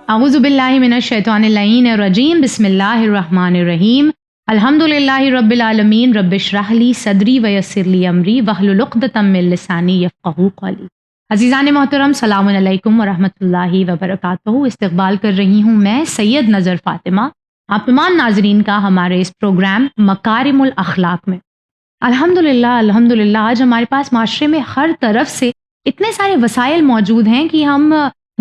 اعوذ باللہ من الشیطان اللعین الرجیم بسم اللہ الرحمن الرحیم الحمدللہ رب العالمین رب اشرح لی صدری ویسر لی امری واحلل عقدۃ من لسانی یفقہوا قولی۔ عزیزان محترم، السلام علیکم ورحمۃ اللہ وبرکاتہ۔ استقبال کر رہی ہوں میں سید نظر فاطمہ آپ تمام ناظرین کا ہمارے اس پروگرام مکارم الاخلاق میں۔ الحمدللہ آج ہمارے پاس معاشرے میں ہر طرف سے اتنے سارے وسائل موجود ہیں کہ ہم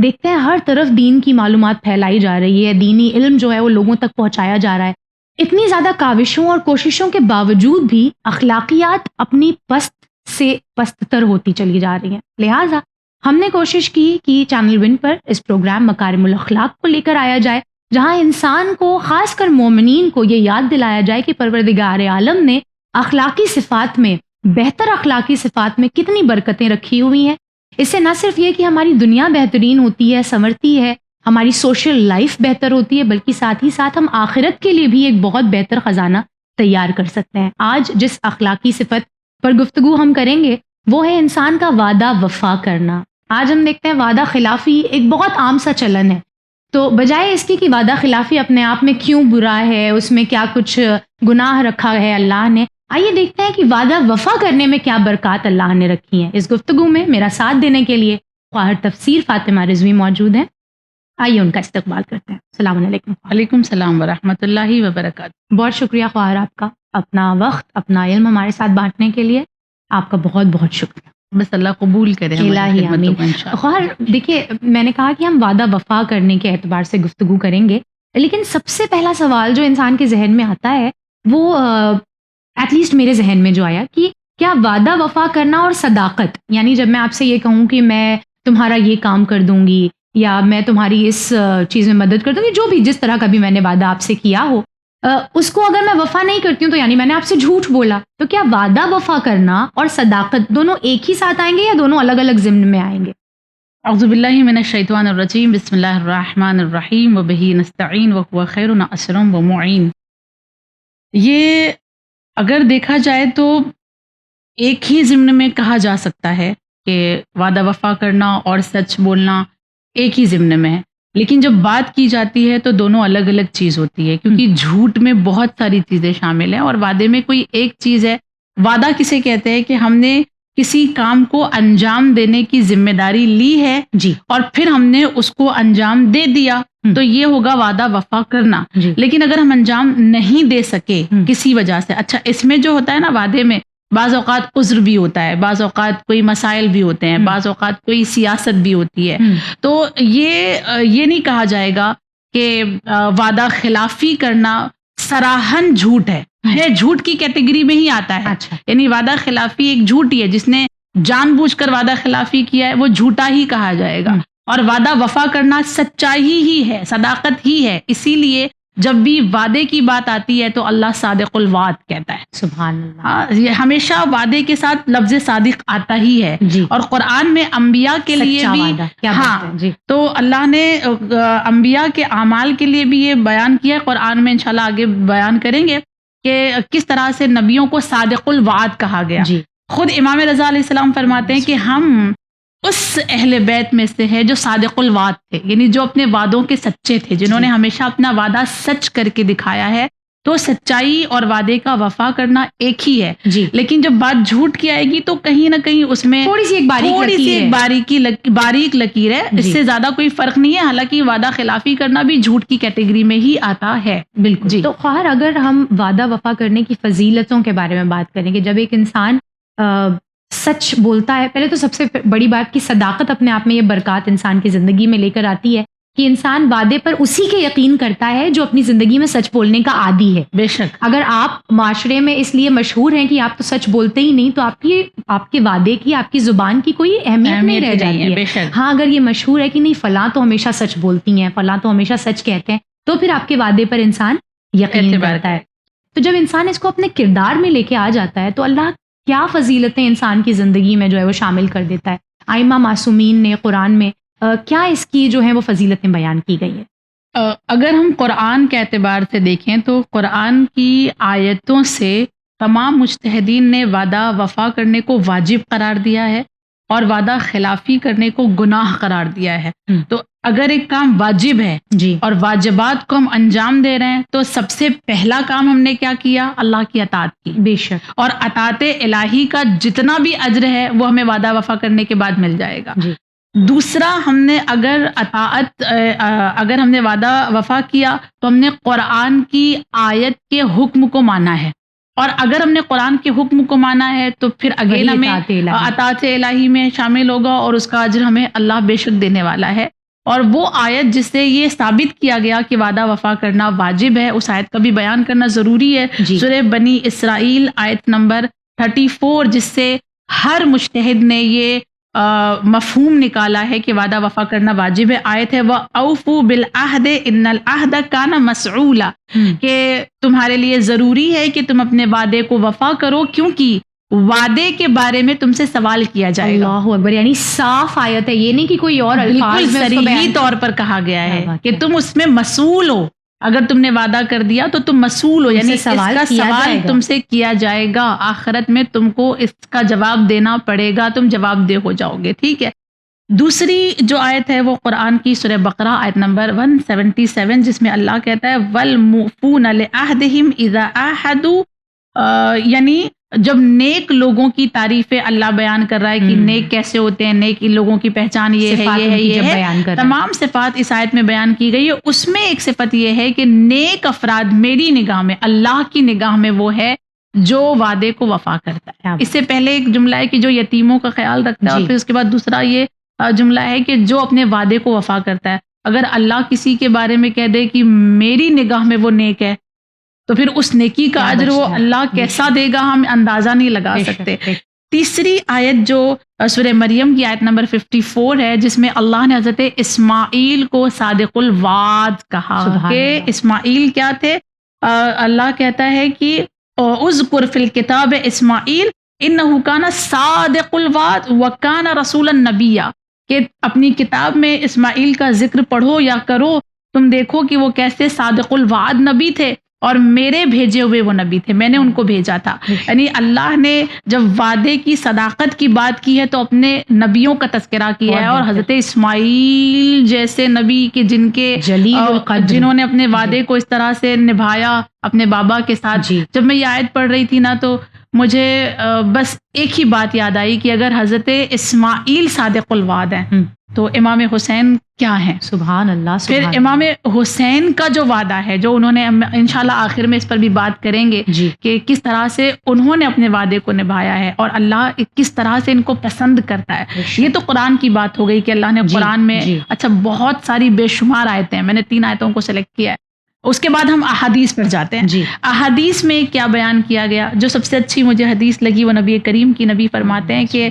دیکھتے ہیں ہر طرف دین کی معلومات پھیلائی جا رہی ہے، دینی علم جو ہے وہ لوگوں تک پہنچایا جا رہا ہے۔ اتنی زیادہ کاوشوں اور کوششوں کے باوجود بھی اخلاقیات اپنی پست سے پست تر ہوتی چلی جا رہی ہیں۔ لہٰذا ہم نے کوشش کی کہ چینل ون پر اس پروگرام مکارم الاخلاق کو لے کر آیا جائے، جہاں انسان کو، خاص کر مومنین کو، یہ یاد دلایا جائے کہ پروردگار عالم نے اخلاقی صفات میں، بہتر اخلاقی صفات میں کتنی برکتیں رکھی ہوئی ہیں۔ اس سے نہ صرف یہ کہ ہماری دنیا بہترین ہوتی ہے، سنورتی ہے، ہماری سوشل لائف بہتر ہوتی ہے، بلکہ ساتھ ہی ساتھ ہم آخرت کے لیے بھی ایک بہت بہتر خزانہ تیار کر سکتے ہیں۔ آج جس اخلاقی صفت پر گفتگو ہم کریں گے وہ ہے انسان کا وعدہ وفا کرنا۔ آج ہم دیکھتے ہیں وعدہ خلافی ایک بہت عام سا چلن ہے، تو بجائے اس کی کہ وعدہ خلافی اپنے آپ میں کیوں برا ہے، اس میں کیا کچھ گناہ رکھا ہے اللہ نے، آئیے دیکھتے ہیں کہ وعدہ وفا کرنے میں کیا برکات اللہ نے رکھی ہیں۔ اس گفتگو میں میرا ساتھ دینے کے لیے خواہر تفسیر فاطمہ رضوی موجود ہیں، آئیے ان کا استقبال کرتے ہیں۔ السلام علیکم۔ وعلیکم السلام ورحمۃ اللہ وبرکاتہ۔ بہت شکریہ خواہر آپ کا، اپنا وقت، اپنا علم ہمارے ساتھ بانٹنے کے لیے آپ کا بہت بہت شکریہ۔ بس اللہ قبول کرے الہی آمین۔ خواہر دیکھیے، میں نے کہا کہ ہم وعدہ وفا کرنے کے اعتبار سے گفتگو کریں گے، لیکن سب سے پہلا سوال جو انسان کے ذہن میں آتا ہے وہ ایٹ لیسٹ میرے ذہن میں جو آیا کہ کیا وعدہ وفا کرنا اور صداقت، یعنی جب میں آپ سے یہ کہوں کہ میں تمہارا یہ کام کر دوں گی یا میں تمہاری اس چیز میں مدد کر دوں گی، جو بھی جس طرح کا بھی میں نے وعدہ آپ سے کیا ہو، اس کو اگر میں وفا نہیں کرتی ہوں تو یعنی میں نے آپ سے جھوٹ بولا۔ تو کیا وعدہ وفا کرنا اور صداقت دونوں ایک ہی ساتھ آئیں گے یا دونوں الگ الگ ضمن میں آئیں گے؟ اعوذ باللہ من الشیطان الرجیم، بسم اللہ الرحمن الرحیم، وبہ نستعین وہو خیر ناصر ومعین۔ یہ اگر دیکھا جائے تو ایک ہی ضمن میں کہا جا سکتا ہے کہ وعدہ وفا کرنا اور سچ بولنا ایک ہی ضمن میں ہے، لیکن جب بات کی جاتی ہے تو دونوں الگ الگ چیز ہوتی ہے، کیونکہ جھوٹ میں بہت ساری چیزیں شامل ہیں اور وعدے میں کوئی ایک چیز ہے۔ وعدہ کسے کہتے ہیں کہ ہم نے کسی کام کو انجام دینے کی ذمہ داری لی ہے جی، اور پھر ہم نے اس کو انجام دے دیا، تو یہ ہوگا وعدہ وفا کرنا۔ جی، لیکن اگر ہم انجام نہیں دے سکے کسی وجہ سے، اچھا اس میں جو ہوتا ہے نا وعدے میں بعض اوقات عذر بھی ہوتا ہے، بعض اوقات کوئی مسائل بھی ہوتے ہیں، بعض اوقات کوئی سیاست بھی ہوتی ہے، تو یہ نہیں کہا جائے گا کہ وعدہ خلافی کرنا سراہن جھوٹ ہے، یہ جھوٹ کی کیٹیگری میں ہی آتا ہے۔ اچھا، یعنی وعدہ خلافی ایک جھوٹ ہی ہے، جس نے جان بوجھ کر وعدہ خلافی کیا ہے وہ جھوٹا ہی کہا جائے گا، اور وعدہ وفا کرنا سچائی ہی ہے، صداقت ہی ہے۔ اسی لیے جب بھی وعدے کی بات آتی ہے تو اللہ صادق الوعد کہتا ہے۔ سبحان اللہ۔ یہ ہمیشہ وعدے کے ساتھ لفظ صادق آتا ہی ہے، جی، اور قرآن میں انبیاء کے لیے سچا بھی وعدہ کیا بولتے ہیں؟ جی، تو اللہ نے انبیاء کے اعمال کے لیے بھی یہ بیان کیا ہے، قرآن میں انشاءاللہ آگے بیان کریں گے کہ کس طرح سے نبیوں کو صادق الوعد کہا گیا۔ جی، خود امام رضا علیہ السلام فرماتے ہیں کہ ہم اس اہل بیت میں سے ہے جو صادق الوعد تھے، یعنی جو اپنے وعدوں کے سچے تھے، جنہوں نے ہمیشہ اپنا وعدہ سچ کر کے دکھایا ہے۔ تو سچائی اور وعدے کا وفا کرنا ایک ہی ہے، جی، لیکن جب بات جھوٹ کی آئے گی تو کہیں نہ کہیں اس میں تھوڑی سی ایک باریک لکیر ہے، اس سے زیادہ کوئی فرق نہیں ہے، حالانکہ وعدہ خلافی کرنا بھی جھوٹ کی کیٹیگری میں ہی آتا ہے۔ بالکل جی۔ تو خواہر اگر ہم وعدہ وفا کرنے کی فضیلتوں کے بارے میں بات کریں کہ جب ایک انسان سچ بولتا ہے، پہلے تو سب سے بڑی بات کہ صداقت اپنے آپ میں یہ برکات انسان کی زندگی میں لے کر آتی ہے کہ انسان وعدے پر اسی کے یقین کرتا ہے جو اپنی زندگی میں سچ بولنے کا عادی ہے۔ بے شک، اگر آپ معاشرے میں اس لیے مشہور ہیں کہ آپ تو سچ بولتے ہی نہیں، تو آپ کے وعدے کی، آپ کی زبان کی کوئی اہمیت نہیں رہ جاتی ہے۔ بے شک، ہاں، اگر یہ مشہور ہے کہ نہیں فلاں تو ہمیشہ سچ بولتی ہیں، فلاں تو ہمیشہ سچ کہتے ہیں، تو پھر آپ کے وعدے پر انسان یقین کرتا ہے۔ تو جب انسان اس کو اپنے کردار میں لے کے آ جاتا ہے تو اللہ کیا فضیلتیں انسان کی زندگی میں جو ہے وہ شامل کر دیتا ہے۔ ائمہ معصومین نے قرآن میں کیا اس کی جو ہے وہ فضیلتیں بیان کی گئی ہیں؟ اگر ہم قرآن کے اعتبار سے دیکھیں تو قرآن کی آیتوں سے تمام مجتہدین نے وعدہ وفا کرنے کو واجب قرار دیا ہے، اور وعدہ خلافی کرنے کو گناہ قرار دیا ہے۔ تو اگر ایک کام واجب ہے جی اور واجبات کو ہم انجام دے رہے ہیں تو سب سے پہلا کام ہم نے کیا کیا؟ اللہ کی اطاعت کی، بے شک اور اطاعت الہی کا جتنا بھی اجر ہے وہ ہمیں وعدہ وفا کرنے کے بعد مل جائے گا۔ جی دوسرا، ہم نے اگر ہم نے وعدہ وفا کیا تو ہم نے قرآن کی آیت کے حکم کو مانا ہے، اور اگر ہم نے قرآن کے حکم کو مانا ہے تو پھر اگین ہمیں اطاعت الہی میں شامل ہوگا، اور اس کا اجر ہمیں اللہ بے شک دینے والا ہے۔ اور وہ آیت جس سے یہ ثابت کیا گیا کہ وعدہ وفا کرنا واجب ہے، اس آیت کا بھی بیان کرنا ضروری ہے۔ جی سورہ بنی اسرائیل آیت نمبر 34، جس سے ہر مجتہد نے یہ مفہوم نکالا ہے کہ وعدہ وفا کرنا واجب ہے۔ آیت ہے وَأَوْفُوا بِالْعَهْدِ إِنَّ الْعَهْدَ كَانَ مَسْعُولًا، کہ تمہارے لیے ضروری ہے کہ تم اپنے وعدے کو وفا کرو، کیونکہ وعدے کے بارے میں تم سے سوال کیا جائے گا۔ اللہ اکبر، یعنی صاف آیت ہے، یہ نہیں کہ کوئی اور بالکل الفاظ میں اس کو صریحی بیان طور پر کہا گیا کیا ہے بات کہ ہے۔ تم اس میں مسئول ہو، اگر تم نے وعدہ کر دیا تو تم مسئول ہو، یعنی اس سوال کا کیا سوال جائے گا۔ تم سے کیا جائے گا، آخرت میں تم کو اس کا جواب دینا پڑے گا، تم جواب دہ ہو جاؤ گے، ٹھیک ہے۔ دوسری جو آیت ہے وہ قرآن کی سورہ بقرہ آیت نمبر 177، جس میں اللہ کہتا ہے وَالْمُوفُونَ لِعَهْدِهِمْ إِذَا عَاهَدُوا، یعنی جب نیک لوگوں کی تعریفیں اللہ بیان کر رہا ہے کہ نیک کیسے ہوتے ہیں، نیک لوگوں کی پہچان یہ ہے، صفات یہ ہے، ان کی یہ جب ہے، بیان کر رہا ہے۔ تمام صفات اس آیت میں بیان کی گئی ہے۔ اس میں ایک صفت یہ ہے کہ نیک افراد میری نگاہ میں، اللہ کی نگاہ میں وہ ہے جو وعدے کو وفا کرتا ہے۔ اس سے پہلے ایک جملہ ہے کہ جو یتیموں کا خیال رکھتا ہے، اور پھر اس کے بعد دوسرا یہ جملہ ہے کہ جو اپنے وعدے کو وفا کرتا ہے۔ اگر اللہ کسی کے بارے میں کہہ دے کہ میری نگاہ میں وہ نیک ہے، تو پھر اس نیکی کا اجر وہ اللہ کیسا دے گا ہم اندازہ نہیں لگا سکتے۔ تیسری آیت جو سورہ مریم کی آیت نمبر 54 ہے، جس میں اللہ نے حضرت اسماعیل کو صادق الوعد کہا کہ اسماعیل کیا تھے؟ اللہ کہتا ہے کہ اذکر فی الکتاب اسماعیل انہ کان صادق الوعد وکان رسولا نبیا، کہ اپنی کتاب میں اسماعیل کا ذکر پڑھو یا کرو، تم دیکھو کہ وہ کیسے صادق الوعد نبی تھے، اور میرے بھیجے ہوئے وہ نبی تھے، میں نے ان کو بھیجا تھا۔ یعنی اللہ نے جب وعدے کی صداقت کی بات کی ہے تو اپنے نبیوں کا تذکرہ کیا ہے، اور حضرت اسماعیل جیسے نبی کے جنہوں نے اپنے وعدے کو اس طرح سے نبھایا اپنے بابا کے ساتھ۔ جب میں یہ آیت پڑھ رہی تھی نا تو مجھے بس ایک ہی بات یاد آئی کہ اگر حضرت اسماعیل صادق الوعد ہیں تو امام حسین کیا ہیں؟ سبحان اللہ۔ پھر امام حسین کا جو وعدہ ہے، جو انہوں نے انشاءاللہ آخر میں اس پر بھی بات کریں گے کہ کس طرح سے انہوں نے اپنے وعدے کو نبھایا ہے، اور اللہ کس طرح سے ان کو پسند کرتا ہے۔ یہ تو قرآن کی بات ہو گئی کہ اللہ نے قرآن میں اچھا بہت ساری بے شمار آیتیں ہیں، میں نے 3 آیتوں کو سلیکٹ کیا ہے۔ اس کے بعد ہم احادیث پر جاتے ہیں۔ احادیث میں کیا بیان کیا گیا؟ جو سب سے اچھی مجھے حدیث لگی وہ نبی کریم کی، نبی فرماتے ہیں کہ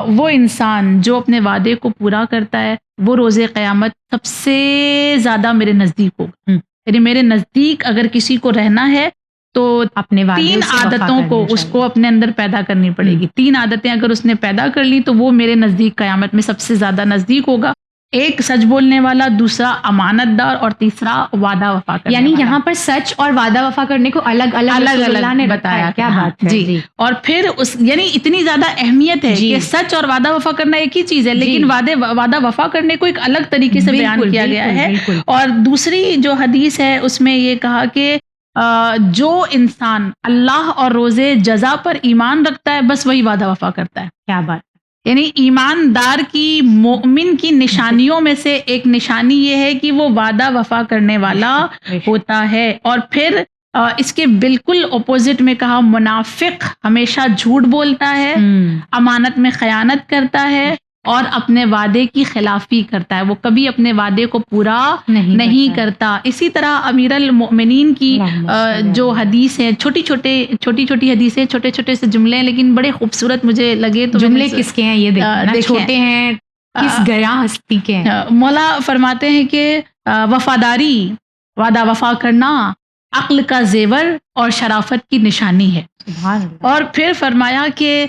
وہ انسان جو اپنے وعدے کو پورا کرتا ہے وہ روز قیامت سب سے زیادہ میرے نزدیک ہوگا۔ یعنی میرے نزدیک اگر کسی کو رہنا ہے تو اپنے 3 عادتوں کو اس کو اپنے اندر پیدا کرنی پڑے گی۔ 3 عادتیں اگر اس نے پیدا کر لی تو وہ میرے نزدیک قیامت میں سب سے زیادہ نزدیک ہوگا۔ ایک سچ بولنے والا، دوسرا امانت دار، اور تیسرا وعدہ وفا کرنے یعنی والا۔ یہاں پر سچ اور وعدہ وفا کرنے کو الگ اللہ نے بتایا، کیا بات ہے۔ جی، اور پھر یعنی اتنی زیادہ اہمیت ہے کہ سچ اور وعدہ وفا کرنا ایک ہی چیز ہے، لیکن وعدہ وفا کرنے کو ایک الگ طریقے سے بیان کیا گیا ہے۔ اور دوسری جو حدیث ہے اس میں یہ کہا کہ جو انسان اللہ اور روز جزا پر ایمان رکھتا ہے بس وہی وعدہ وفا کرتا ہے۔ کیا بات! یعنی ایماندار کی، مومن کی نشانیوں میں سے ایک نشانی یہ ہے کہ وہ وعدہ وفا کرنے والا ہوتا ہے۔ اور پھر اس کے بالکل اپوزٹ میں کہا منافق ہمیشہ جھوٹ بولتا ہے، امانت میں خیانت کرتا ہے، اور اپنے وعدے کی خلافی کرتا ہے، وہ کبھی اپنے وعدے کو پورا نہیں کرتا۔ اسی طرح امیر المؤمنین کی جو حدیث ہے، چھوٹی چھوٹی حدیثیں، چھوٹے چھوٹے سے جملے ہیں لیکن بڑے خوبصورت مجھے لگے۔ تو جملے کس کے ہیں یہ دیکھیں، چھوٹے ہیں، کس گراں ہستی کے ہیں۔ مولا فرماتے ہیں کہ وفاداری، وعدہ وفا کرنا عقل کا زیور اور شرافت کی نشانی ہے۔ اور پھر فرمایا کہ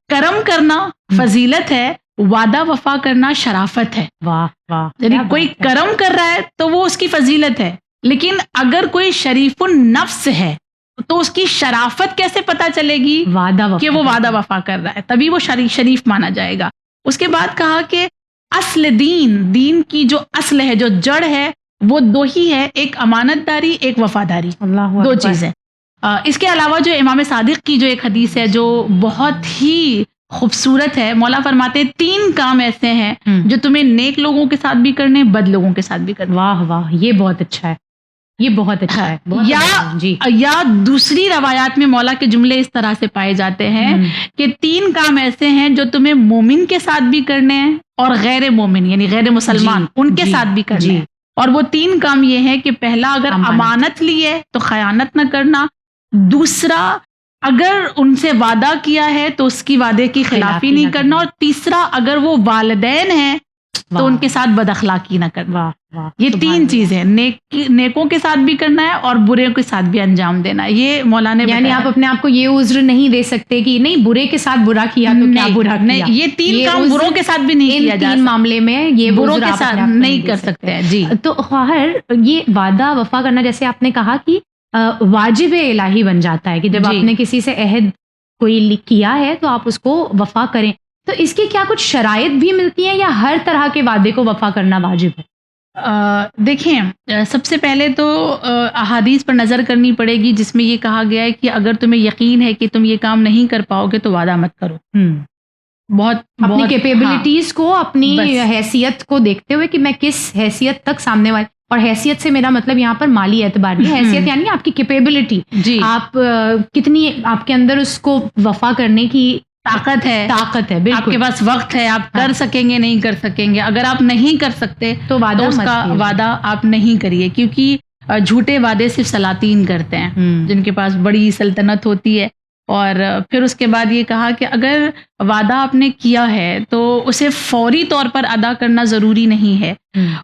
کرم کرنا فضیلت ہے، وعدہ وفا کرنا شرافت ہے۔ واہ واہ! یعنی کوئی کرم کر رہا ہے تو وہ اس کی فضیلت ہے، لیکن اگر کوئی شریف النفس ہے تو اس کی شرافت کیسے پتہ چلے گی وعدہ وفا کہ وہ وعدہ وفا کر رہا ہے، تبھی وہ شریف مانا جائے گا. اس کے بعد کہا کہ اصل دین کی جو اصل ہے، جو جڑ ہے، وہ دو ہی ہے، ایک امانت داری، ایک وفاداری. اللہ دو اکبر. چیزیں. اس کے علاوہ جو امام صادق کی جو ایک حدیث ہے جو بہت ہی خوبصورت ہے، مولا فرماتے ہیں 3 کام ایسے ہیں جو تمہیں نیک لوگوں کے ساتھ بھی کرنے، بد لوگوں کے ساتھ بھی کرنے. واہ واہ، یہ بہت اچھا ہے، یہ بہت اچھا ہے. یا دوسری روایات میں مولا کے جملے اس طرح سے پائے جاتے ہیں کہ 3 کام ایسے ہیں جو تمہیں مومن کے ساتھ بھی کرنے ہیں اور غیر مومن یعنی غیر مسلمان ان کے ساتھ بھی کرنے ہیں. اور وہ 3 کام یہ ہے کہ پہلا، اگر امانت لی ہے تو خیانت نہ کرنا. دوسرا، اگر ان سے وعدہ کیا ہے تو اس کی وعدے کی خلافی نہیں کرنا. اور تیسرا، اگر وہ والدین ہیں تو ان کے ساتھ بد اخلاقی نہ کرنا. یہ 3 چیزیں نیکوں کے ساتھ بھی کرنا ہے اور برے کے ساتھ بھی انجام دینا ہے. یہ مولانا یعنی آپ اپنے آپ کو یہ عذر نہیں دے سکتے کہ نہیں برے کے ساتھ برا کیا تو کیا برا کیا. نہیں، یہ 3 کام بروں کے ساتھ بھی نہیں کیا جا سکتا. 3 معاملے میں یہ بروں کے ساتھ نہیں کر سکتے. جی. تو خواہر، یہ وعدہ وفا کرنا جیسے آپ نے کہا کہ واجب الہی بن جاتا ہے کہ جب آپ نے کسی سے عہد کوئی کیا ہے تو آپ اس کو وفا کریں. تو اس کی کیا کچھ شرائط بھی ملتی ہیں یا ہر طرح کے وعدے کو وفا کرنا واجب ہے؟ دیکھیں، سب سے پہلے تو احادیث پر نظر کرنی پڑے گی جس میں یہ کہا گیا ہے کہ اگر تمہیں یقین ہے کہ تم یہ کام نہیں کر پاؤ گے تو وعدہ مت کرو. بہت اپنی کیپیبلٹیز کو، اپنی حیثیت کو دیکھتے ہوئے کہ میں کس حیثیت تک سامنے والے، اور حیثیت سے میرا مطلب یہاں پر مالی اعتبار نہیں، حیثیت یعنی آپ کی کیپیبلٹی، آپ کتنی آپ کے اندر اس کو وفا کرنے کی طاقت ہے. بالکل. آپ کے پاس وقت ہے، آپ کر سکیں گے نہیں کر سکیں گے. اگر آپ نہیں کر سکتے تو اس کا وعدہ آپ نہیں کریے، کیونکہ جھوٹے وعدے صرف سلاطین کرتے ہیں جن کے پاس بڑی سلطنت ہوتی ہے. اور پھر اس کے بعد یہ کہا کہ اگر وعدہ آپ نے کیا ہے تو اسے فوری طور پر ادا کرنا ضروری نہیں ہے.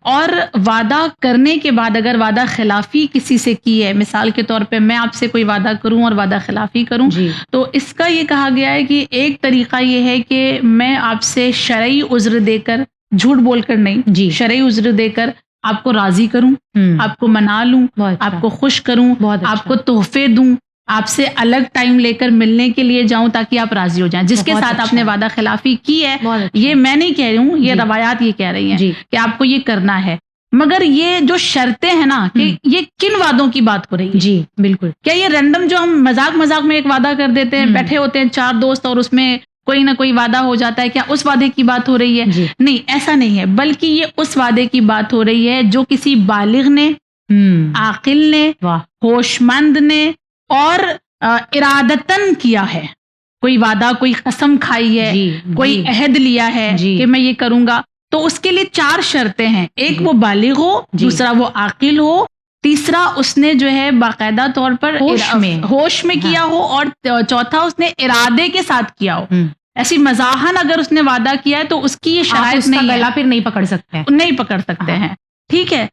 اور وعدہ کرنے کے بعد اگر وعدہ خلافی کسی سے کی ہے، مثال کے طور پہ میں آپ سے کوئی وعدہ کروں اور وعدہ خلافی کروں، تو اس کا یہ کہا گیا ہے کہ ایک طریقہ یہ ہے کہ میں آپ سے شرعی عذر دے کر، جھوٹ بول کر نہیں، شرعی عذر دے کر آپ کو راضی کروں، آپ کو منا لوں، آپ کو خوش کروں، آپ کو تحفے دوں، آپ سے الگ ٹائم لے کر ملنے کے لیے جاؤں تاکہ آپ راضی ہو جائیں. جس کے ساتھ آپ نے وعدہ خلافی کی ہے، یہ میں نہیں کہہ رہی ہوں، یہ روایات یہ کہہ رہی ہیں کہ آپ کو یہ کرنا ہے. مگر یہ جو شرطیں ہیں نا، کہ یہ کن وعدوں کی بات ہو رہی ہے؟ جی بالکل. کیا یہ رینڈم جو ہم مذاق میں ایک وعدہ کر دیتے ہیں، بیٹھے ہوتے ہیں 4 دوست اور اس میں کوئی نہ کوئی وعدہ ہو جاتا ہے، کیا اس وعدے کی بات ہو رہی ہے؟ نہیں، ایسا نہیں ہے، بلکہ یہ اس وعدے کی بات ہو رہی ہے جو کسی بالغ نے، عاقل نے، ہوش مند نے اور ارادتاً کیا ہے. کوئی وعدہ، کوئی قسم کھائی ہے، کوئی عہد لیا ہے کہ میں یہ کروں گا، تو اس کے لیے 4 شرطیں ہیں. ایک وہ بالغ ہو، دوسرا وہ عاقل ہو، تیسرا اس نے جو ہے باقاعدہ طور پر ہوش میں کیا ہو، اور چوتھا اس نے ارادے کے ساتھ کیا ہو. ایسی مزاحن اگر اس نے وعدہ کیا ہے تو اس کی یہ شرائط نہیں ہے، گلا پھر نہیں پکڑ سکتے ہیں. ٹھیک ہے.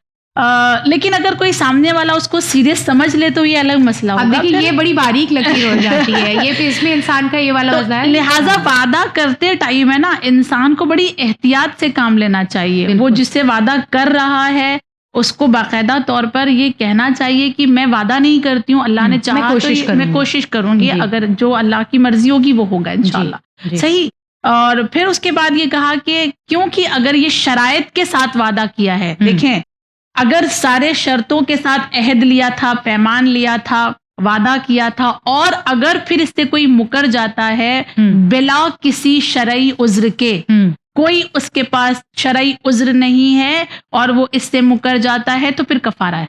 لیکن اگر کوئی سامنے والا اس کو سیریس سمجھ لے تو یہ الگ مسئلہ ہوگا. اب دیکھیں، یہ بڑی باریک لکیر ہو جاتی ہے، یہ پھر اس میں انسان کا یہ والا مسئلہ ہے. لہٰذا وعدہ کرتے ٹائم ہے نا، انسان کو بڑی احتیاط سے کام لینا چاہیے. وہ جس سے وعدہ کر رہا ہے اس کو باقاعدہ طور پر یہ کہنا چاہیے کہ میں وعدہ نہیں کرتی ہوں، اللہ نے چاہا تو میں کوشش کروں گی، اگر جو اللہ کی مرضی ہوگی وہ ہوگا انشاءاللہ. صحیح. اور پھر اس کے بعد یہ کہا کہ کیونکہ اگر یہ شرائط کے ساتھ وعدہ کیا ہے، دیکھیں اگر سارے شرطوں کے ساتھ عہد لیا تھا، پیمان لیا تھا، وعدہ کیا تھا، اور اگر پھر اس سے کوئی مکر جاتا ہے بلا کسی شرعی عذر کے، کوئی اس کے پاس شرعی عذر نہیں ہے اور وہ اس سے مکر جاتا ہے، تو پھر کفارہ ہے.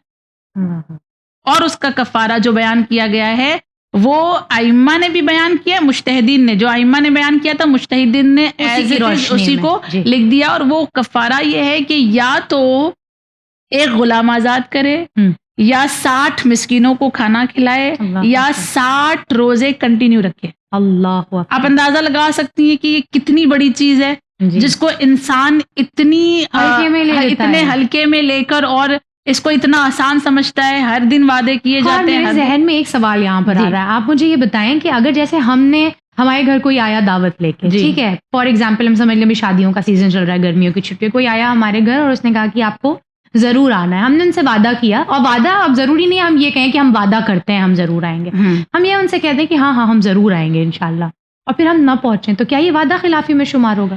اور اس کا کفارہ جو بیان کیا گیا ہے وہ ائمہ نے بھی بیان کیا، مجتہدین نے، جو ائمہ نے بیان کیا تھا مجتہدین نے اسی کو لکھ دیا. اور وہ کفارہ یہ ہے کہ یا تو ایک غلام آزاد کرے، یا 60 مسکینوں کو کھانا کھلائے، یا 60 روزے کنٹینیو رکھے. اللہ، آپ اندازہ لگا سکتی ہیں کہ یہ کتنی بڑی چیز ہے جس کو انسان اتنے ہلکے میں لے کر اور اس کو اتنا آسان سمجھتا ہے. ہر دن وعدے کیے جاتے ہیں. ذہن میں ایک سوال یہاں پر آ رہا ہے، آپ مجھے یہ بتائیں کہ اگر جیسے ہمارے گھر کوئی آیا دعوت لے کے، ٹھیک ہے، فار ایگزامپل ہم سمجھ لیں بھی شادیوں کا سیزن چل رہا ہے، گرمیوں کی چھٹی، کوئی آیا ہمارے گھر اور اس نے کہا کہ آپ کو ضرور آنا ہے. ہم نے ان سے وعدہ کیا, اور وعدہ اب ضروری نہیں ہم یہ کہیں کہ ہم وعدہ کرتے ہیں ہم ضرور آئیں گے, ہم یہ ان سے کہتے ہیں کہ ہاں ہم ضرور آئیں گے انشاءاللہ, اور پھر ہم نہ پہنچیں تو کیا یہ وعدہ خلافی میں شمار ہوگا؟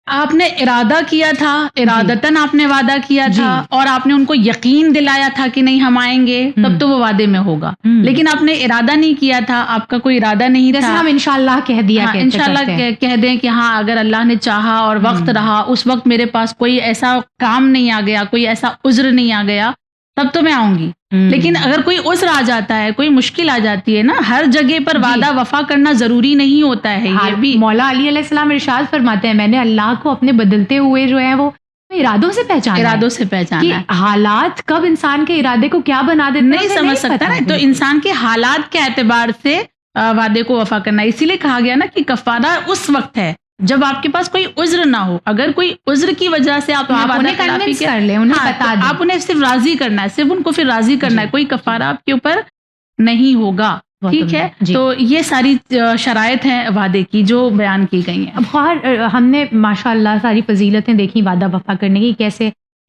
آپ نے ارادہ کیا تھا, ارادتاً آپ نے وعدہ کیا تھا, اور آپ نے ان کو یقین دلایا تھا کہ نہیں ہم آئیں گے, تب تو وہ وعدے میں ہوگا. لیکن آپ نے ارادہ نہیں کیا تھا, آپ کا کوئی ارادہ نہیں تھا. جیسے ہم انشاءاللہ کہہ دیا, انشاءاللہ کہہ دیں کہ ہاں اگر اللہ نے چاہا اور وقت رہا, اس وقت میرے پاس کوئی ایسا کام نہیں آ گیا, کوئی ایسا عذر نہیں آ گیا, تب تو میں آؤں گی. لیکن اگر کوئی عذر آ جاتا ہے, کوئی مشکل آ جاتی ہے نا, ہر جگہ پر وعدہ وفا کرنا ضروری نہیں ہوتا ہے. یہ بھی مولا علی علیہ السلام ارشاد فرماتے ہیں, میں نے اللہ کو اپنے بدلتے ہوئے جو ہے وہ ارادوں سے پہچانا کہ حالات کب انسان کے ارادے کو کیا بنا دیتے نہیں سمجھ سکتا نا. تو انسان کے حالات کے اعتبار سے وعدے کو وفا کرنا, اسی لیے کہا گیا نا کہ کفارہ اس وقت ہے جب آپ کے پاس کوئی عذر نہ ہو. اگر کوئی عذر کی وجہ سے آپ نے وعدہ خلافی کر لیں, آپ انہیں صرف راضی کرنا ہے, صرف ان کو پھر راضی کرنا ہے, کوئی کفارہ آپ کے اوپر نہیں ہوگا. ٹھیک ہے, تو یہ ساری شرائط ہیں وعدے کی جو بیان کی گئی ہیں. اب خیر ہم نے ماشاءاللہ ساری فضیلتیں دیکھی وعدہ وفا کرنے کی,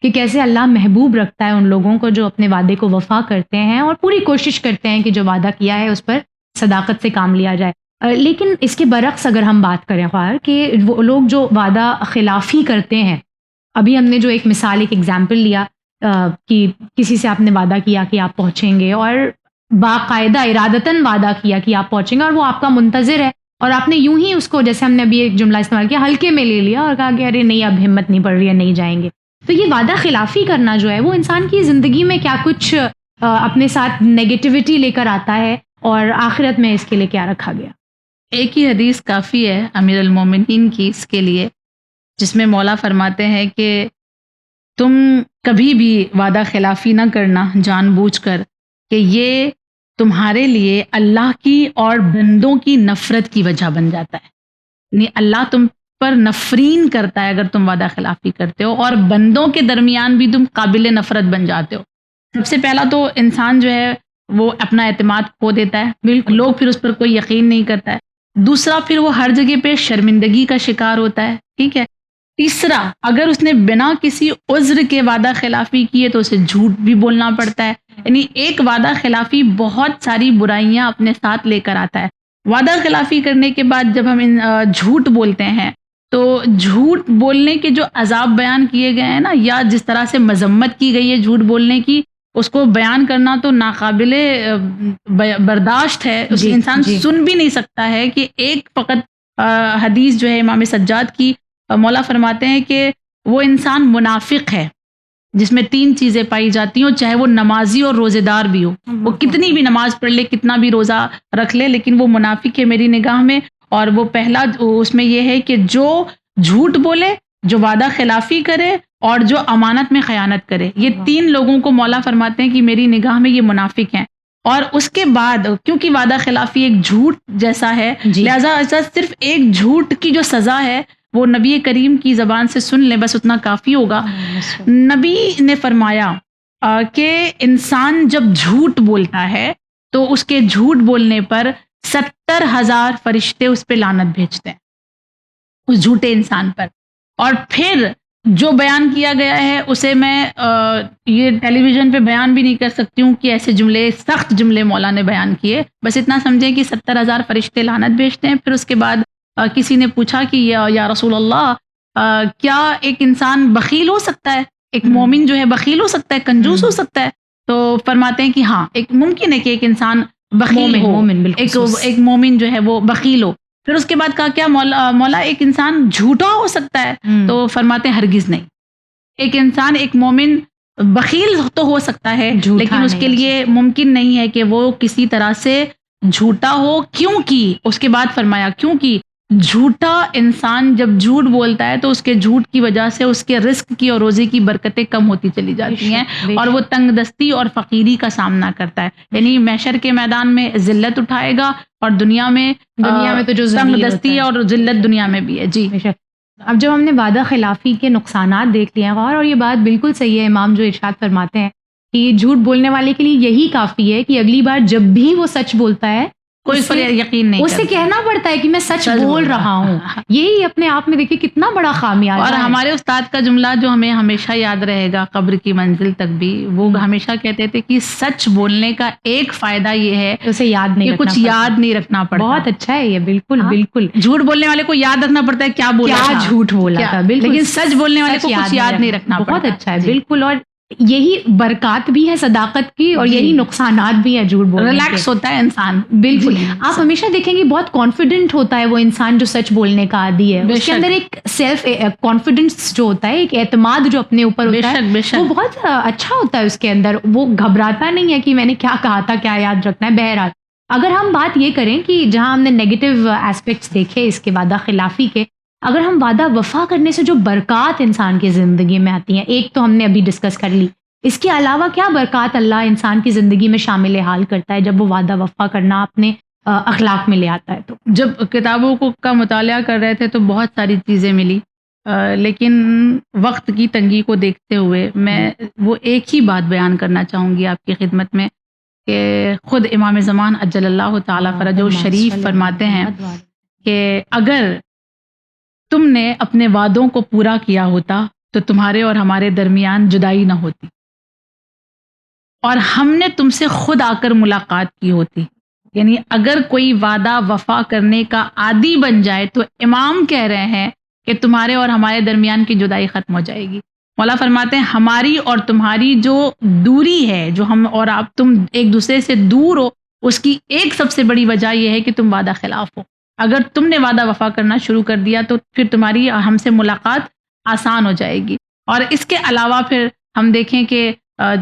کیسے اللہ محبوب رکھتا ہے ان لوگوں کو جو اپنے وعدے کو وفا کرتے ہیں اور پوری کوشش کرتے ہیں کہ جو وعدہ کیا ہے اس پر صداقت سے کام لیا جائے. لیکن اس کے برعکس اگر ہم بات کریں خیر کہ وہ لوگ جو وعدہ خلافی کرتے ہیں, ابھی ہم نے جو ایک مثال ایک ایگزامپل لیا کہ کسی سے آپ نے وعدہ کیا کہ آپ پہنچیں گے, اور باقاعدہ ارادتاً وعدہ کیا کہ آپ پہنچیں گے, اور وہ آپ کا منتظر ہے, اور آپ نے یوں ہی اس کو, جیسے ہم نے ابھی ایک جملہ استعمال کیا, ہلکے میں لے لیا اور کہا کہ ارے نہیں اب ہمت نہیں پڑ رہی ہے, نہیں جائیں گے. تو یہ وعدہ خلافی کرنا جو ہے وہ انسان کی زندگی میں کیا کچھ اپنے ساتھ نیگیٹیوٹی لے کر آتا ہے, اور آخرت میں اس کے لیے کیا رکھا گیا؟ ایک ہی حدیث کافی ہے امیر المومنین کی اس کے لیے, جس میں مولا فرماتے ہیں کہ تم کبھی بھی وعدہ خلافی نہ کرنا جان بوجھ کر, کہ یہ تمہارے لیے اللہ کی اور بندوں کی نفرت کی وجہ بن جاتا ہے. یعنی اللہ تم پر نفرین کرتا ہے اگر تم وعدہ خلافی کرتے ہو, اور بندوں کے درمیان بھی تم قابل نفرت بن جاتے ہو. سب سے پہلا تو انسان جو ہے وہ اپنا اعتماد کھو دیتا ہے, بالکل لوگ پھر اس پر کوئی یقین نہیں کرتا ہے. دوسرا پھر وہ ہر جگہ پہ شرمندگی کا شکار ہوتا ہے. ٹھیک ہے. تیسرا اگر اس نے بنا کسی عذر کے وعدہ خلافی کی ہے تو اسے جھوٹ بھی بولنا پڑتا ہے. یعنی ایک وعدہ خلافی بہت ساری برائیاں اپنے ساتھ لے کر آتا ہے. وعدہ خلافی کرنے کے بعد جب ہم جھوٹ بولتے ہیں تو جھوٹ بولنے کے جو عذاب بیان کیے گئے ہیں نا, یا جس طرح سے مذمت کی گئی ہے جھوٹ بولنے کی, اس کو بیان کرنا تو ناقابل برداشت ہے. انسان سن بھی نہیں سکتا ہے کہ ایک فقط حدیث جو ہے امام سجاد کی, مولا فرماتے ہیں کہ وہ انسان منافق ہے جس میں 3 چیزیں پائی جاتی ہوں, چاہے وہ نمازی اور روزے دار بھی ہو, وہ کتنی بھی نماز پڑھ لے, کتنا بھی روزہ رکھ لے, لیکن وہ منافق ہے میری نگاہ میں. اور وہ پہلا اس میں یہ ہے کہ جو جھوٹ بولے, جو وعدہ خلافی کرے, اور جو امانت میں خیانت کرے. یہ 3 لوگوں کو مولا فرماتے ہیں کہ میری نگاہ میں یہ منافق ہیں. اور اس کے بعد کیونکہ وعدہ خلافی ایک جھوٹ جیسا ہے, لہذا صرف ایک جھوٹ کی جو سزا ہے وہ نبی کریم کی زبان سے سن لیں, بس اتنا کافی ہوگا. نبی نے فرمایا کہ انسان جب جھوٹ بولتا ہے تو اس کے جھوٹ بولنے پر 70,000 فرشتے اس پہ لعنت بھیجتے ہیں, اس جھوٹے انسان پر. اور پھر جو بیان کیا گیا ہے اسے میں یہ ٹیلی ویژن پہ بیان بھی نہیں کر سکتی ہوں کہ ایسے جملے, سخت جملے مولا نے بیان کیے. بس اتنا سمجھیں کہ 70,000 فرشتے لعنت بھیجتے ہیں. پھر اس کے بعد کسی نے پوچھا کہ یا رسول اللہ کیا ایک انسان بخیل ہو سکتا ہے, ایک مومن جو ہے بخیل ہو سکتا ہے, کنجوس ہو سکتا ہے؟ تو فرماتے ہیں کہ ہاں ایک ممکن ہے کہ ایک انسان بخیل ہو, ایک مومن جو ہے وہ بخیل ہو. پھر اس کے بعد کہا کیا مولا ایک انسان جھوٹا ہو سکتا ہے؟ تو فرماتے ہیں ہرگز نہیں. ایک انسان, ایک مومن بخیل تو ہو سکتا ہے لیکن اس کے لیے ممکن نہیں ہے کہ وہ کسی طرح سے جھوٹا ہو. کیونکہ اس کے بعد فرمایا کیونکہ جھوٹا انسان جب جھوٹ بولتا ہے تو اس کے جھوٹ کی وجہ سے اس کے رزق کی اور روزی کی برکتیں کم ہوتی چلی جاتی ہیں, اور وہ تنگ دستی اور فقیری کا سامنا کرتا ہے. یعنی محشر کے میدان میں ذلت اٹھائے گا, اور دنیا میں تو جو تنگ دستی اور ذلت دنیا میں بھی ہے. جی اب جب ہم نے وعدہ خلافی کے نقصانات دیکھ لیے ہیں, اور یہ بات بالکل صحیح ہے امام جو ارشاد فرماتے ہیں کہ جھوٹ بولنے والے کے لیے یہی کافی ہے کہ اگلی بار جب بھی وہ سچ بولتا ہے کوئی اس پر یقین نہیں اسے کہنا پڑتا ہے کہ میں سچ بول رہا ہوں. یہی اپنے آپ میں دیکھیے کتنا بڑا خامیازہ اور ہے. ہمارے استاد کا جملہ جو ہمیں ہمیشہ یاد رہے گا قبر کی منزل تک بھی، وہ ہمیشہ کہتے تھے کہ سچ بولنے کا ایک فائدہ یہ ہے اسے یاد نہیں کہ کچھ یاد نہیں رکھنا پڑتا. بہت اچھا ہے یہ، بالکل بالکل. جھوٹ بولنے والے کو یاد رکھنا پڑتا ہے کیا بولا تھا، کیا جھوٹ بولا تھا، بالکل. لیکن سچ بولنے والے کو کچھ یاد نہیں رکھنا پڑتا. بہت اچھا ہے، بالکل. اور یہی برکات بھی ہے صداقت کی، اور یہی نقصانات بھی ہے جھوٹ بولنے کے. ریلیکس ہوتا ہے انسان. بالکل. آپ ہمیشہ دیکھیں گے بہت کانفیڈنٹ ہوتا ہے وہ انسان جو سچ بولنے کا عادی ہے. اس کے اندر ایک سیلف کانفیڈنس جو ہوتا ہے، ایک اعتماد جو اپنے اوپر ہوتا ہے، وہ بہت اچھا ہوتا ہے اس کے اندر. وہ گھبراتا نہیں ہے کہ میں نے کیا کہا تھا، کیا یاد رکھنا ہے. بہرحال اگر ہم بات یہ کریں کہ جہاں ہم نے نیگیٹو ایسپیکٹس دیکھے اس کے وعدہ خلافی کے، اگر ہم وعدہ وفا کرنے سے جو برکات انسان کی زندگی میں آتی ہیں، ایک تو ہم نے ابھی ڈسکس کر لی. اس کے علاوہ کیا برکات اللہ انسان کی زندگی میں شامل حال کرتا ہے جب وہ وعدہ وفا کرنا اپنے اخلاق میں لے آتا ہے. تو جب کتابوں کا مطالعہ کر رہے تھے تو بہت ساری چیزیں ملی، لیکن وقت کی تنگی کو دیکھتے ہوئے میں وہ ایک ہی بات بیان کرنا چاہوں گی آپ کی خدمت میں کہ خود امام زمان اجل اللہ تعالی فرجہ شریف فرماتے ہیں کہ اگر تم نے اپنے وعدوں کو پورا کیا ہوتا تو تمہارے اور ہمارے درمیان جدائی نہ ہوتی، اور ہم نے تم سے خود آ کر ملاقات کی ہوتی. یعنی اگر کوئی وعدہ وفا کرنے کا عادی بن جائے تو امام کہہ رہے ہیں کہ تمہارے اور ہمارے درمیان کی جدائی ختم ہو جائے گی. مولا فرماتے ہیں ہماری اور تمہاری جو دوری ہے، جو ہم اور آپ تم ایک دوسرے سے دور ہو، اس کی ایک سب سے بڑی وجہ یہ ہے کہ تم وعدہ خلاف ہو. اگر تم نے وعدہ وفا کرنا شروع کر دیا تو پھر تمہاری ہم سے ملاقات آسان ہو جائے گی. اور اس کے علاوہ پھر ہم دیکھیں کہ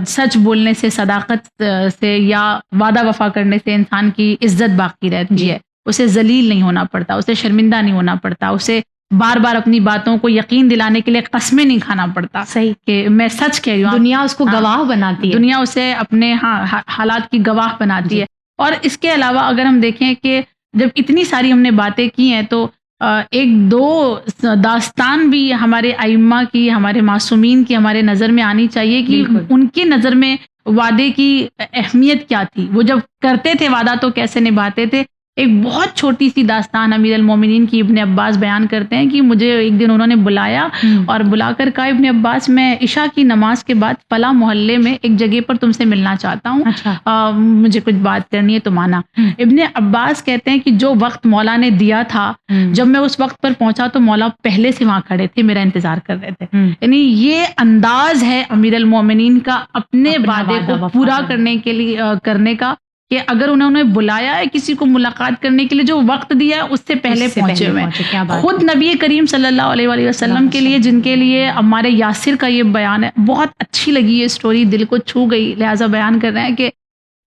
سچ بولنے سے، صداقت سے یا وعدہ وفا کرنے سے انسان کی عزت باقی رہتی ہے. اسے ذلیل نہیں ہونا پڑتا، اسے شرمندہ نہیں ہونا پڑتا، اسے بار بار اپنی باتوں کو یقین دلانے کے لیے قسمیں نہیں کھانا پڑتا. صحیح کہ میں سچ کہہ رہی ہوں. دنیا اس کو گواہ بناتی ہے، دنیا اسے اپنے حالات کی گواہ بناتی ہے. اور اس کے علاوہ اگر ہم دیکھیں کہ جب اتنی ساری ہم نے باتیں کی ہیں تو ایک دو داستان بھی ہمارے ائمہ کی، ہمارے معصومین کی ہمارے نظر میں آنی چاہیے کہ ان کی نظر میں وعدے کی اہمیت کیا تھی، وہ جب کرتے تھے وعدہ تو کیسے نبھاتے تھے. ایک بہت چھوٹی سی داستان امیر المومنین کی ابن عباس بیان کرتے ہیں کہ مجھے ایک دن انہوں نے بلایا اور بلا کر کہا ابن عباس میں عشاء کی نماز کے بعد فلاں محلے میں ایک جگہ پر تم سے ملنا چاہتا ہوں، مجھے کچھ بات کرنی ہے، تم آنا. ابن عباس کہتے ہیں کہ جو وقت مولا نے دیا تھا، جب میں اس وقت پر پہنچا تو مولا پہلے سے وہاں کھڑے تھے، میرا انتظار کر رہے تھے. یعنی یہ انداز ہے امیر المومنین کا اپنے وعدے کو پورا کرنے کا کہ اگر انہوں نے بلایا ہے کسی کو ملاقات کرنے کے لیے، جو وقت دیا ہے اس سے پہلے پہنچے ہوئے. خود نبی کریم صلی اللہ علیہ وآلہ وسلم کے لیے، جن کے لیے عمار یاسر کا یہ بیان ہے، بہت اچھی لگی یہ سٹوری، دل کو چھو گئی، لہٰذا بیان کر رہے ہیں کہ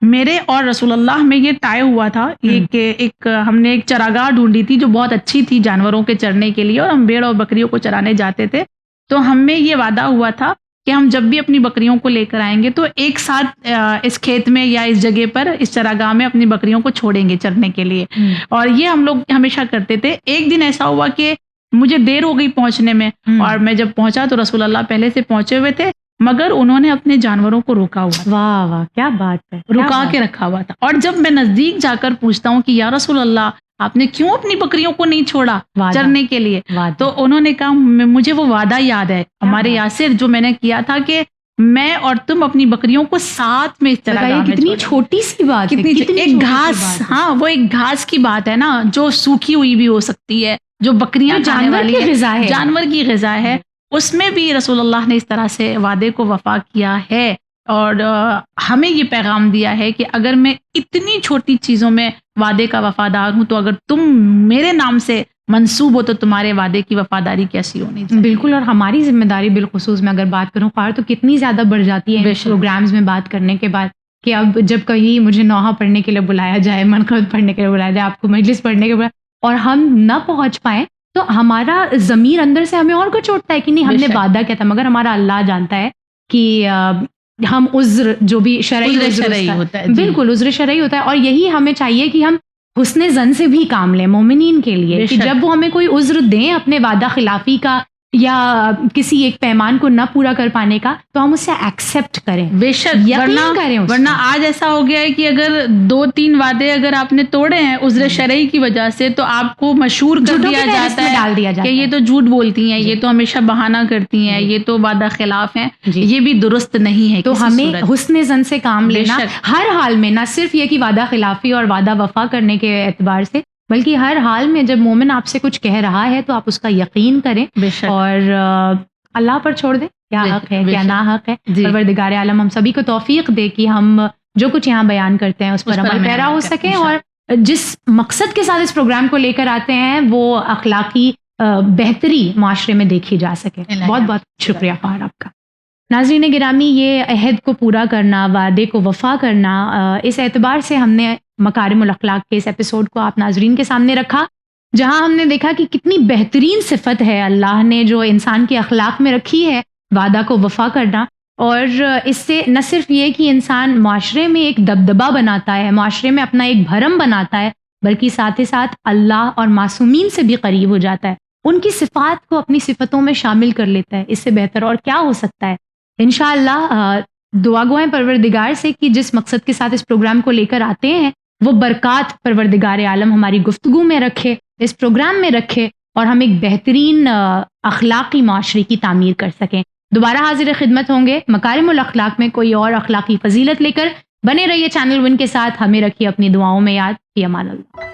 میرے اور رسول اللہ میں یہ طے ہوا تھا کہ ہم نے ایک چراگاہ ڈھونڈی تھی جو بہت اچھی تھی جانوروں کے چرنے کے لیے، اور ہم بھیڑ اور بکریوں کو چرانے جاتے تھے. تو ہم میں یہ وعدہ ہوا تھا کہ ہم جب بھی اپنی بکریوں کو لے کر آئیں گے تو ایک ساتھ اس کھیت میں یا اس جگہ پر، اس چراگاہ میں اپنی بکریوں کو چھوڑیں گے چرنے کے لیے. اور یہ ہم لوگ ہمیشہ کرتے تھے. ایک دن ایسا ہوا کہ مجھے دیر ہو گئی پہنچنے میں، اور میں جب پہنچا تو رسول اللہ پہلے سے پہنچے ہوئے تھے، مگر انہوں نے اپنے جانوروں کو روکا ہوا. واہ واہ کیا بات ہے، رکا کے رکھا ہوا تھا. اور جب میں نزدیک جا کر پوچھتا ہوں کہ یا رسول اللہ آپ نے کیوں اپنی بکریوں کو نہیں چھوڑا چرنے کے لیے، تو انہوں نے کہا مجھے وہ وعدہ یاد ہے ہمارے یاسر جو میں نے کیا تھا کہ میں اور تم اپنی بکریوں کو ساتھ میں اس طرح. کتنی چھوٹی سی بات، ایک گھاس، ہاں وہ ایک گھاس کی بات ہے نا، جو سوکھی ہوئی بھی ہو سکتی ہے، جو بکریاں کھانے والی ہے، جانور کی غذا ہے، اس میں بھی رسول اللہ نے اس طرح سے وعدے کو وفا کیا ہے. اور ہمیں یہ پیغام دیا ہے کہ اگر میں اتنی چھوٹی چیزوں میں وعدے کا وفادار ہوں تو اگر تم میرے نام سے منسوب ہو تو تمہارے وعدے کی وفاداری کیسی ہونی چاہیے. بالکل. اور ہماری ذمہ داری بالخصوص میں اگر بات کروں خواہ تو کتنی زیادہ بڑھ جاتی ہے پروگرامز میں بات کرنے کے بعد کہ اب جب کہیں مجھے نوحہ پڑھنے کے لیے بلایا جائے، منقبت پڑھنے کے لیے بلایا جائے، آپ کو مجلس پڑھنے کے لیے اور ہم نہ پہنچ پائیں تو ہمارا ضمیر اندر سے ہمیں اور کچھ اٹھتا ہے کہ نہیں ہم نے وعدہ کیا تھا. مگر ہمارا اللہ جانتا ہے کہ ہم عذر جو بھی شرعی ہوتا ہے، بالکل عذر شرعی ہوتا ہے. اور یہی ہمیں چاہیے کہ ہم حسن زن سے بھی کام لیں مومنین کے لیے، کہ جب وہ ہمیں کوئی عذر دیں اپنے وعدہ خلافی کا یا کسی ایک پیمان کو نہ پورا کر پانے کا، تو ہم اسے ایکسیپٹ کریں، بے شک، یقین کریں اس ورنہ پر۔ آج ایسا ہو گیا ہے کہ اگر 2-3 وعدے اگر آپ نے توڑے ہیں عذر شرعی کی وجہ سے، تو آپ کو مشہور کر جھوٹوں دیا کی فہرست جاتا میں ڈال دیا ہے جاتا کہ یہ ہے۔ تو جھوٹ بولتی ہیں، جی۔ یہ تو ہمیشہ بہانہ کرتی ہیں، جی۔ یہ تو وعدہ خلاف ہیں، جی۔ یہ بھی درست نہیں ہے تو کسی ہمیں صورت۔ حسن زن سے کام بے لینا شک۔ ہر حال میں، نہ صرف یہ کہ وعدہ خلافی اور وعدہ وفا کرنے کے اعتبار سے، بلکہ ہر حال میں جب مومن آپ سے کچھ کہہ رہا ہے تو آپ اس کا یقین کریں بے شک۔ اور اللہ پر چھوڑ دیں کیا حق ہے کیا نا حق ہے۔ جی۔ پروردگار عالم ہم سبھی کو توفیق دے کہ ہم جو کچھ یہاں بیان کرتے ہیں اس پر عمل پیرا ہو سکیں، اور جس مقصد کے ساتھ اس پروگرام کو لے کر آتے ہیں وہ اخلاقی بہتری معاشرے میں دیکھی جا سکے۔ بہت بہت شکریہ فار آپ کا۔ ناظرین گرامی، یہ عہد کو پورا کرنا، وعدے کو وفا کرنا، اس اعتبار سے ہم نے مکارم الاخلاق کے اس ایپیسوڈ کو آپ ناظرین کے سامنے رکھا، جہاں ہم نے دیکھا کہ کتنی بہترین صفت ہے اللہ نے جو انسان کے اخلاق میں رکھی ہے، وعدہ کو وفا کرنا۔ اور اس سے نہ صرف یہ کہ انسان معاشرے میں ایک دبدبہ بناتا ہے، معاشرے میں اپنا ایک بھرم بناتا ہے، بلکہ ساتھ ہی ساتھ اللہ اور معصومین سے بھی قریب ہو جاتا ہے، ان کی صفات کو اپنی صفتوں میں شامل کر لیتا ہے۔ اس سے بہتر اور کیا ہو سکتا ہے؟ انشاءاللہ دعا گو ہیں پروردگار سے کہ جس مقصد کے ساتھ اس پروگرام کو لے کر آتے ہیں وہ برکات پروردگار عالم ہماری گفتگو میں رکھے، اس پروگرام میں رکھے، اور ہم ایک بہترین اخلاقی معاشرے کی تعمیر کر سکیں۔ دوبارہ حاضر خدمت ہوں گے مکارم الاخلاق میں کوئی اور اخلاقی فضیلت لے کر۔ بنے رہیے چینل ون کے ساتھ، ہمیں رکھیے اپنی دعاؤں میں یاد۔ فی امان اللہ۔